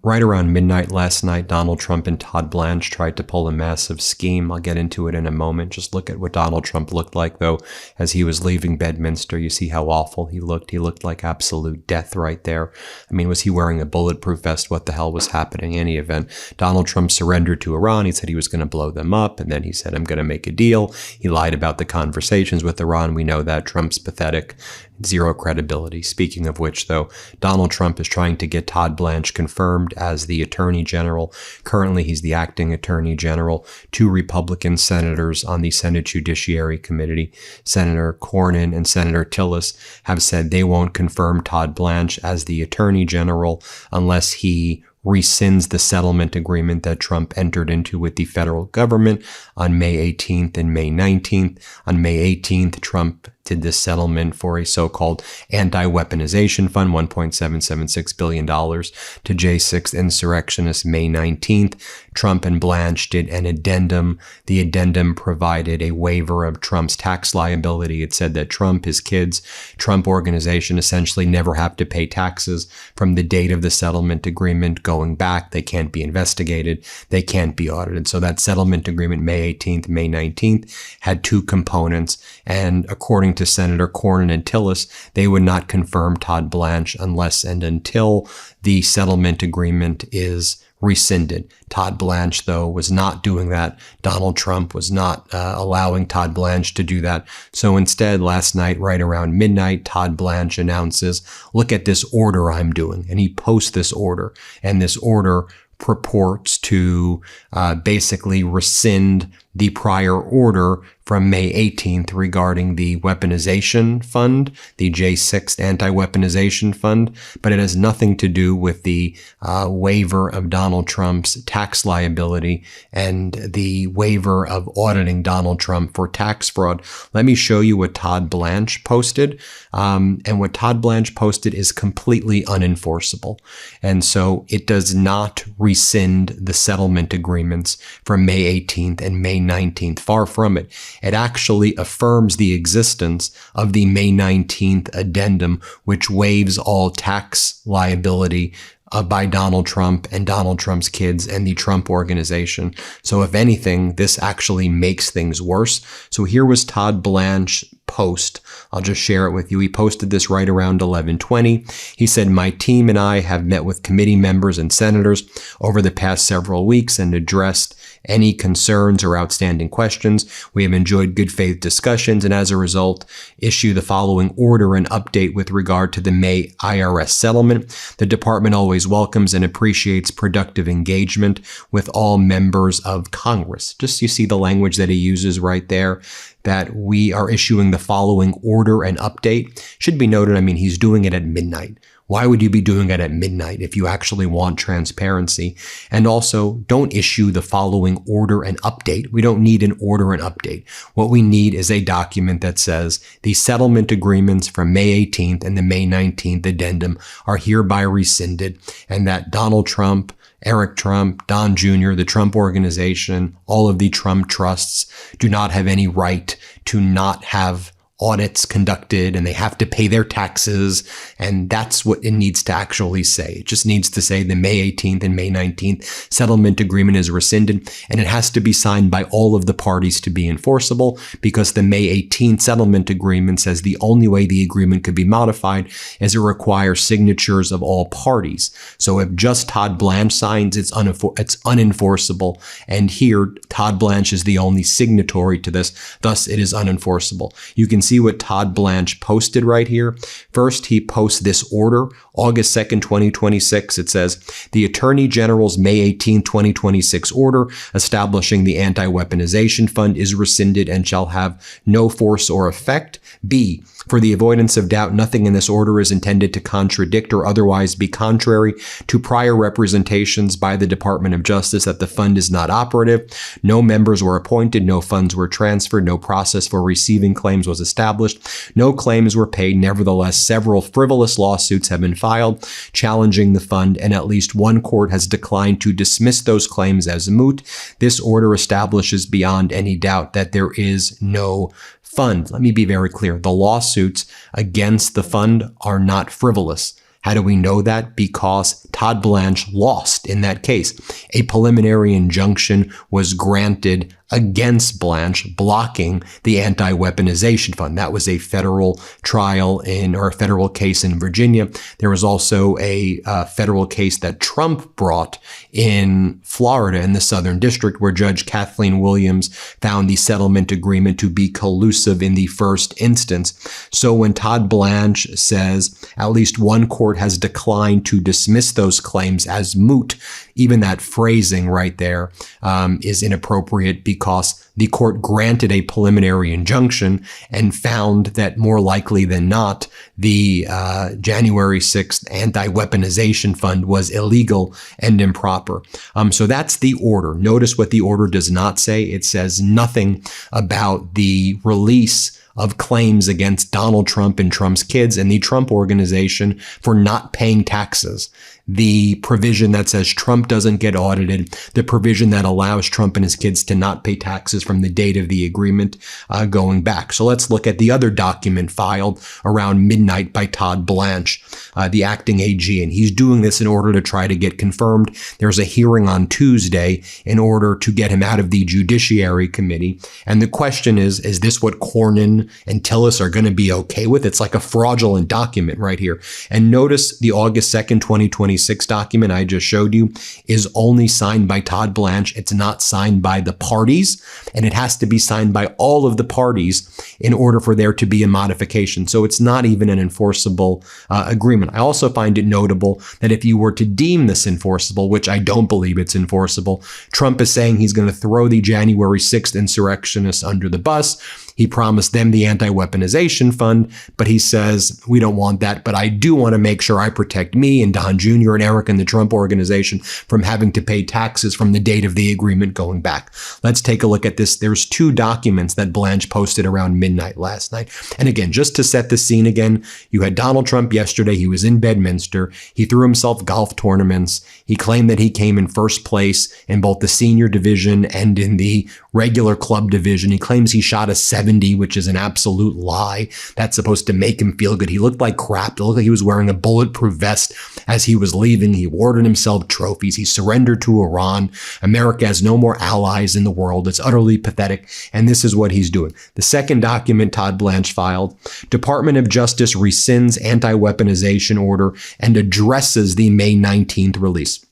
Right around midnight last night, Donald Trump and Todd Blanche tried to pull a massive scheme. I'll get into it in a moment. Just look at what Donald Trump looked like, though, as he was leaving Bedminster. You see how awful he looked. He looked like absolute death right there. I mean, was he wearing a bulletproof vest? What the hell was happening? In any event, Donald Trump surrendered to Iran. He said he was going to blow them up, and then he said, I'm going to make a deal. He lied about the conversations with Iran. We know that. Trump's pathetic. Zero credibility. Speaking of which, though, Donald Trump is trying to get Todd Blanche confirmed as the Attorney General. Currently, he's the acting Attorney General. 2 Republican senators on the Senate Judiciary Committee, Senator Cornyn and Senator Tillis, have said they won't confirm Todd Blanche as the Attorney General unless he rescinds the settlement agreement that Trump entered into with the federal government on May 18th and May 19th. On May 18th, Trump did this settlement for a so-called anti-weaponization fund, $1.776 billion to J6 insurrectionists. May 19th, Trump and Blanche did an addendum. The addendum provided a waiver of Trump's tax liability. It said that Trump, his kids, Trump Organization essentially never have to pay taxes from the date of the settlement agreement going back. They can't be investigated. They can't be audited. So that settlement agreement, May 18th, May 19th, had 2 components. And according to Senator Cornyn and Tillis, they would not confirm Todd Blanche unless and until the settlement agreement is rescinded. Todd Blanche, though, was not doing that. Donald Trump was not allowing Todd Blanche to do that. So instead, last night, right around midnight, Todd Blanche announces, look at this order I'm doing. And he posts this order. And this order purports to basically rescind the prior order from May 18th regarding the weaponization fund, the J6 anti-weaponization fund, but it has nothing to do with the waiver of Donald Trump's tax liability and the waiver of auditing Donald Trump for tax fraud. Let me show you what Todd Blanche posted. And what Todd Blanche posted is completely unenforceable. And so it does not rescind the settlement agreements from May 18th and May 19th. Far from it. It actually affirms the existence of the May 19th addendum, which waives all tax liability by Donald Trump and Donald Trump's kids and the Trump Organization. So if anything, this actually makes things worse. So here was Todd Blanche post. I'll just share it with you. He posted this right around 11:20. He said, my team and I have met with committee members and senators over the past several weeks and addressed any concerns or outstanding questions. We have enjoyed good faith discussions and as a result issue the following order and update with regard to the May IRS settlement. The department always welcomes and appreciates productive engagement with all members of Congress. Just you see the language that he uses right there, that we are issuing the following order and update. Should be noted, I mean, he's doing it at midnight. Why would you be doing it at midnight if you actually want transparency? And also, don't issue the following order and update. We don't need an order and update. What we need is a document that says the settlement agreements from May 18th and the May 19th addendum are hereby rescinded, and that Donald Trump, Eric Trump, Don Jr., the Trump Organization, all of the Trump trusts do not have any right to not have audits conducted, and they have to pay their taxes. And that's what it needs to actually say. It just needs to say the May 18th and May 19th settlement agreement is rescinded, and it has to be signed by all of the parties to be enforceable, because the May 18th settlement agreement says the only way the agreement could be modified is it requires signatures of all parties. So if just Todd Blanche signs, it's unenforceable. And here, Todd Blanche is the only signatory to this. Thus, it is unenforceable. You can see what Todd Blanche posted right here. First, he posts this order, August 2nd, 2026. It says, the Attorney General's May 18, 2026 order establishing the anti-weaponization fund is rescinded and shall have no force or effect. B, for the avoidance of doubt, nothing in this order is intended to contradict or otherwise be contrary to prior representations by the Department of Justice that the fund is not operative. No members were appointed, no funds were transferred, no process for receiving claims was established, no claims were paid. Nevertheless, several frivolous lawsuits have been filed challenging the fund, and at least one court has declined to dismiss those claims as moot. This order establishes beyond any doubt that there is no fund. Let me be very clear. The lawsuits against the fund are not frivolous. How do we know that? Because Todd Blanche lost in that case. A preliminary injunction was granted against Blanche, blocking the anti-weaponization fund. That was a federal trial or a federal case in Virginia. There was also a federal case that Trump brought in Florida in the Southern District, where Judge Kathleen Williams found the settlement agreement to be collusive in the first instance. So when Todd Blanche says at least one court has declined to dismiss those claims as moot, even that phrasing right there is inappropriate, because the court granted a preliminary injunction and found that more likely than not, the January 6th anti-weaponization fund was illegal and improper. So that's the order. Notice what the order does not say. It says nothing about the release of claims against Donald Trump and Trump's kids and the Trump Organization for not paying taxes. The provision that says Trump doesn't get audited, the provision that allows Trump and his kids to not pay taxes from the date of the agreement going back. So let's look at the other document filed around midnight by Todd Blanche, the acting AG, and he's doing this in order to try to get confirmed. There's a hearing on Tuesday in order to get him out of the Judiciary Committee. And the question is this what Cornyn and Tillis are going to be okay with? It's like a fraudulent document right here. And notice the August 2nd, 2026 document I just showed you is only signed by Todd Blanche. It's not signed by the parties, and it has to be signed by all of the parties in order for there to be a modification. So it's not even an enforceable agreement. I also find it notable that if you were to deem this enforceable, which I don't believe it's enforceable, Trump is saying he's going to throw the January 6th insurrectionists under the bus. He promised them the anti-weaponization fund, but he says, we don't want that, but I do want to make sure I protect me and Don Jr. and Eric and the Trump Organization from having to pay taxes from the date of the agreement going back. Let's take a look at this. There's two documents that Blanche posted around midnight last night. And again, just to set the scene again, you had Donald Trump yesterday. He was in Bedminster. He threw himself golf tournaments. He claimed that he came in first place in both the senior division and in the regular club division. He claims he shot a 70, which is an absolute lie. That's supposed to make him feel good. He looked like crap. It looked like he was wearing a bulletproof vest as he was leaving. He awarded himself trophies. He surrendered to Iran. America has no more allies in the world. It's utterly pathetic. And this is what he's doing. The second document Todd Blanche filed, Department of Justice rescinds anti-weaponization order and addresses the May 19th release.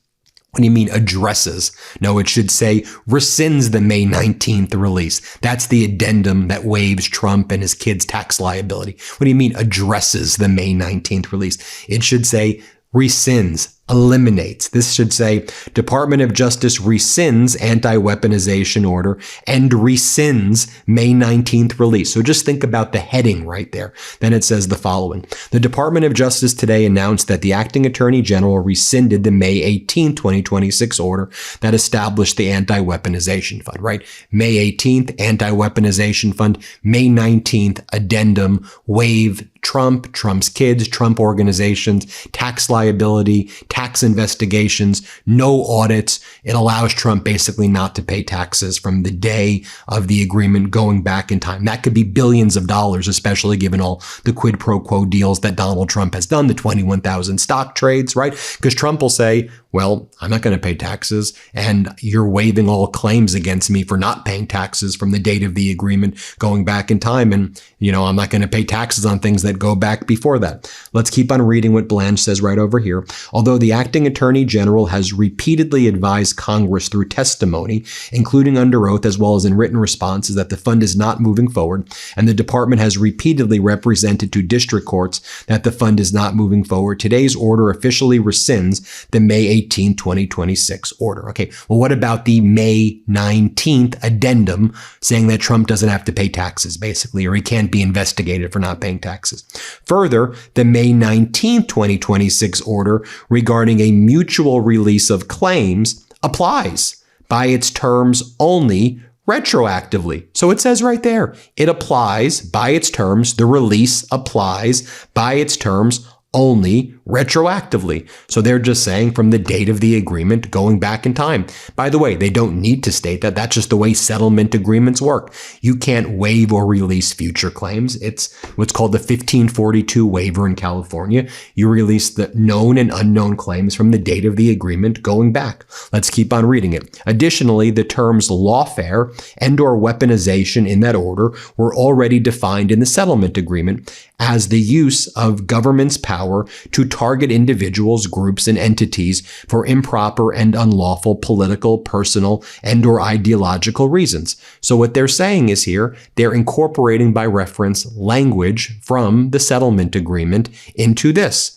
What do you mean addresses? No, it should say rescinds the May 19th release. That's the addendum that waives Trump and his kids' tax liability. What do you mean addresses the May 19th release? It should say rescinds, eliminates. This should say Department of Justice rescinds anti-weaponization order and rescinds May 19th release. So just think about the heading right there. Then it says the following. The Department of Justice today announced that the acting attorney general rescinded the May 18, 2026 order that established the anti-weaponization fund, right? May 18th, anti-weaponization fund. May 19th, addendum, waive Trump, Trump's kids, Trump organizations, tax liability, tax investigations, no audits. It allows Trump basically not to pay taxes from the day of the agreement going back in time. That could be billions of dollars, especially given all the quid pro quo deals that Donald Trump has done, the 21,000 stock trades, right? Because Trump will say, well, I'm not going to pay taxes, and you're waiving all claims against me for not paying taxes from the date of the agreement going back in time. And, I'm not going to pay taxes on things that go back before that. Let's keep on reading what Blanche says right over here. Although the acting attorney general has repeatedly advised Congress through testimony, including under oath as well as in written responses, that the fund is not moving forward, and the department has repeatedly represented to district courts that the fund is not moving forward, today's order officially rescinds the May 18, 2026 order. Okay, well, what about the May 19th addendum saying that Trump doesn't have to pay taxes, basically, or he can't be investigated for not paying taxes? Further, the May 19, 2026 order regarding a mutual release of claims applies by its terms only retroactively. So it says right there, it applies by its terms, the release applies by its terms only retroactively. So they're just saying from the date of the agreement going back in time. By the way, they don't need to state that. That's just the way settlement agreements work. You can't waive or release future claims. It's what's called the 1542 waiver in California. You release the known and unknown claims from the date of the agreement going back. Let's keep on reading it. Additionally, the terms lawfare and or weaponization in that order were already defined in the settlement agreement as the use of government's power to target individuals, groups, and entities for improper and unlawful political, personal, and or ideological reasons. So what they're saying is here, they're incorporating by reference language from the settlement agreement into this,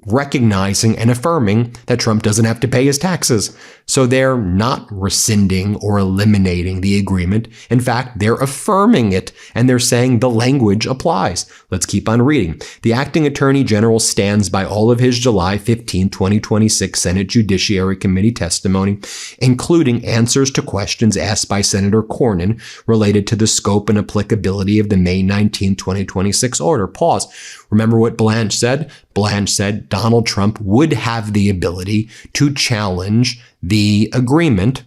recognizing and affirming that Trump doesn't have to pay his taxes. So they're not rescinding or eliminating the agreement. In fact, they're affirming it, and they're saying the language applies. Let's keep on reading. The acting attorney general stands by all of his July 15, 2026 Senate Judiciary Committee testimony, including answers to questions asked by Senator Cornyn related to the scope and applicability of the May 19, 2026 order. Pause. Remember what Blanche said? Blanche said Donald Trump would have the ability to challenge the agreement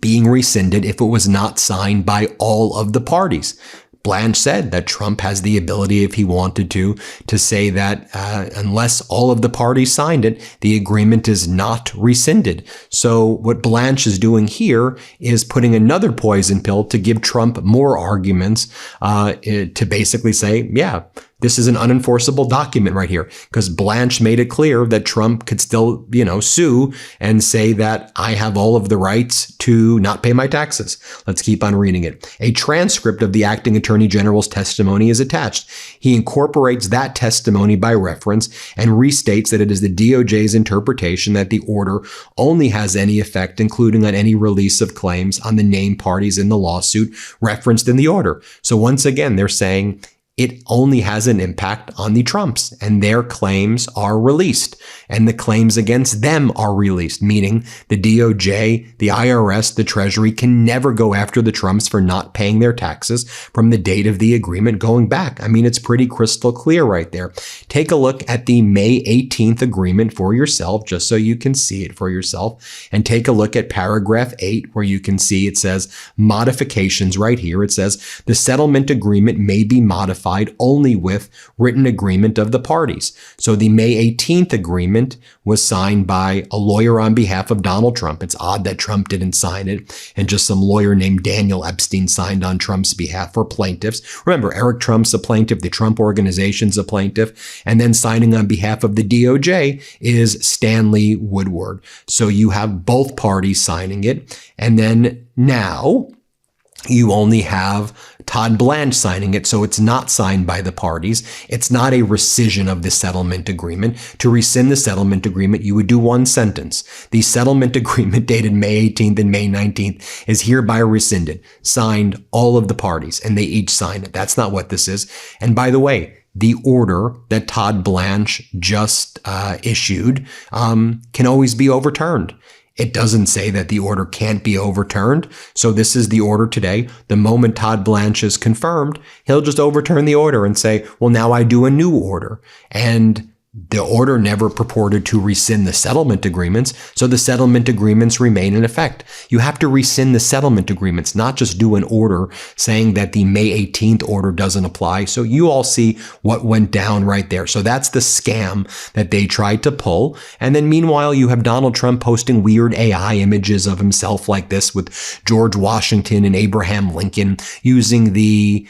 being rescinded if it was not signed by all of the parties. Blanche said that Trump has the ability, if he wanted to say that unless all of the parties signed it, the agreement is not rescinded. So what Blanche is doing here is putting another poison pill to give Trump more arguments to basically say, yeah, this is an unenforceable document right here, because Blanche made it clear that Trump could still, sue and say that I have all of the rights to not pay my taxes. Let's keep on reading it. A transcript of the acting attorney general's testimony is attached. He incorporates that testimony by reference and restates that it is the DOJ's interpretation that the order only has any effect, including on any release of claims on the named parties in the lawsuit referenced in the order. So once again, they're saying it only has an impact on the Trumps, and their claims are released, and the claims against them are released, meaning the DOJ, the IRS, the Treasury can never go after the Trumps for not paying their taxes from the date of the agreement going back. I mean, it's pretty crystal clear right there. Take a look at the May 18th agreement for yourself, just so you can see it for yourself, and take a look at paragraph 8, where you can see it says modifications right here. It says the settlement agreement may be modified only with written agreement of the parties. So the May 18th agreement was signed by a lawyer on behalf of Donald Trump. It's odd that Trump didn't sign it, and just some lawyer named Daniel Epstein signed on Trump's behalf for plaintiffs. Remember, Eric Trump's a plaintiff, the Trump Organization's a plaintiff, and then signing on behalf of the DOJ is Stanley Woodward. So you have both parties signing it, and then now you only have Todd Blanche signing it, so it's not signed by the parties. It's not a rescission of the settlement agreement. To rescind the settlement agreement, you would do one sentence. The settlement agreement dated May 18th and May 19th is hereby rescinded. Signed all of the parties, and they each signed it. That's not what this is. And by the way, the order that Todd Blanche just issued can always be overturned. It doesn't say that the order can't be overturned. So this is the order today. The moment Todd Blanche is confirmed, he'll just overturn the order and say, well, now I do a new order. And the order never purported to rescind the settlement agreements, so the settlement agreements remain in effect. You have to rescind the settlement agreements, not just do an order saying that the May 18th order doesn't apply. So you all see what went down right there. So that's the scam that they tried to pull. And then meanwhile, you have Donald Trump posting weird AI images of himself like this with George Washington and Abraham Lincoln, using the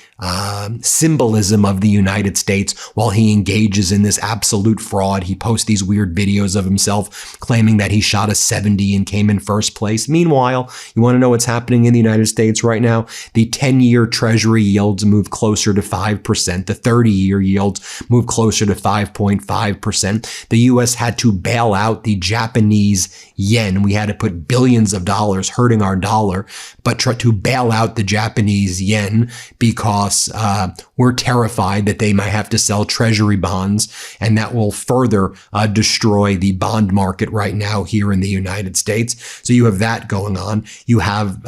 symbolism of the United States while he engages in this absolute fraud. He posts these weird videos of himself claiming that he shot a 70 and came in first place. Meanwhile, you want to know what's happening in the United States right now? The 10-year Treasury yields move closer to 5%. The 30-year yields move closer to 5.5%. The U.S. had to bail out the Japanese yen. We had to put billions of dollars, hurting our dollar, but try to bail out the Japanese yen because we're terrified that they might have to sell treasury bonds, and that will will further destroy the bond market right now here in the United States. So you have that going on. You have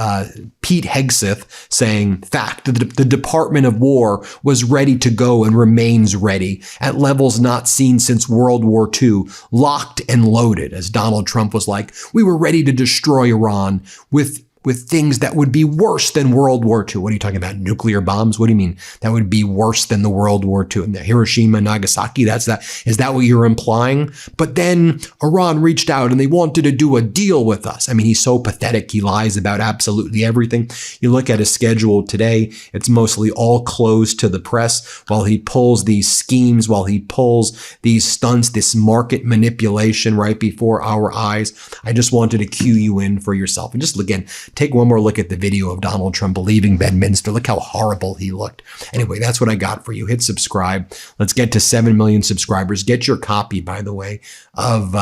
Pete Hegseth saying, fact, the Department of War was ready to go and remains ready at levels not seen since World War II, locked and loaded, as Donald Trump was like, we were ready to destroy Iran with things that would be worse than World War II. What are you talking about? Nuclear bombs? What do you mean? That would be worse than the World War II and the Hiroshima, Nagasaki. Is that what you're implying? But then Iran reached out and they wanted to do a deal with us. I mean, he's so pathetic. He lies about absolutely everything. You look at his schedule today, it's mostly all closed to the press while he pulls these schemes, while he pulls these stunts, this market manipulation right before our eyes. I just wanted to cue you in for yourself. And just again, take one more look at the video of Donald Trump leaving Bedminster. Look how horrible he looked. Anyway, that's what I got for you. Hit subscribe. Let's get to 7 million subscribers. Get your copy, by the way, of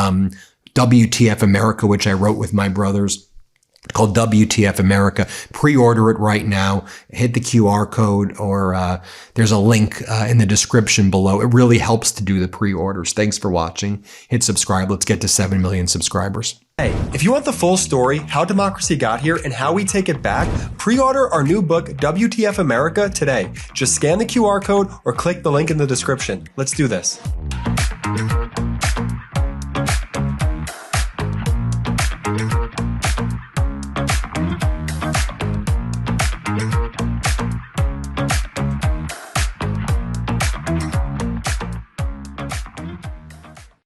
WTF America, which I wrote with my brothers, called WTF America. Pre-order it right now. Hit the QR code, or there's a link in the description below. It really helps to do the pre-orders. Thanks for watching. Hit subscribe. Let's get to 7 million subscribers. Hey, if you want the full story, how democracy got here and how we take it back, pre-order our new book, WTF America, today. Just scan the QR code or click the link in the description. Let's do this.